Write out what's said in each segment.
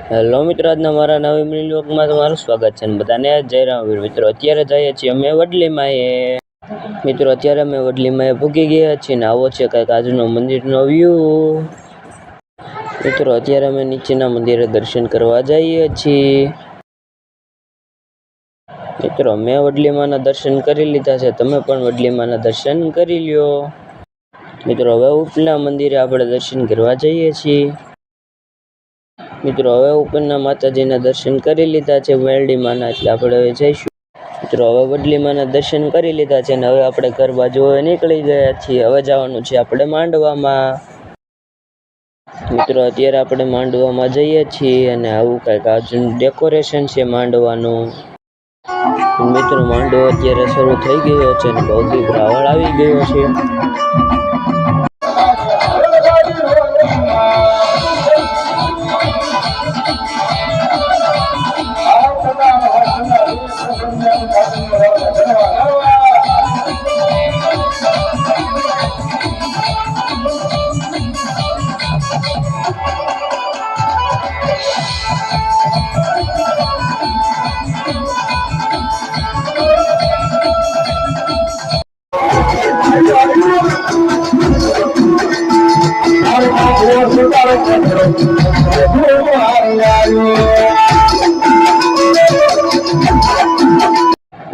Hello મિત્રો, આજના મારા નવી મિની વ્લોગમાં તમારું સ્વાગત છે. બધાને જય રામવીર. મિત્રો અત્યારે જઈએ છીએ અમે વડલીમાં મિત્રો અત્યારે અમે વડલીમાં ભૂગી ગયા છીએ ને આવો છે કંઈક આજનો મંદિરનો વ્યૂ. મિત્રો અત્યારે અમે નીચેના મંદિરે દર્શન કરવા જઈએ છીએ. મિત્રો મેં વડલીમાના દર્શન કરી લીધા છે, તમે પણ વડલીમાના દર્શન કરી લ્યો. મિત્રો હવે ઉપરના મંદિરે આપણે દર્શન કરવા જઈએ છીએ. મિત્રો હવે ઉપરના માતાજીના દર્શન કરી લીધા છે વેલડીમાના, એટલે આપણે હવે જઈશું. મિત્રો હવે વડલીમાના દર્શન કરી લીધા છે ને હવે આપણે ઘર બાજુ નીકળી ગયા છીએ. હવે જવાનું છે આપણે માંડવામાં. મિત્રો અત્યારે આપણે માંડવામાં જઈએ છીએ અને આવું કંઈક આજનું ડેકોરેશન છે માંડવાનું. મિત્રો માંડવો અત્યારે શરૂ થઈ ગયો છે અને બહુ રાવળ આવી ગયો છે.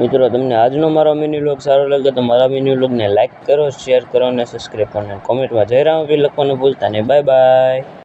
મિત્રો તમને આજનો મારો મિની વ્લોગ સારો લાગે તો મારા મિની વ્લોગને લાઈક કરો, શેર કરો અને સબસ્ક્રાઈબ કરો અને કોમેન્ટમાં જય રામવીર લખવાનું ભૂલતા નહીં. Bye bye.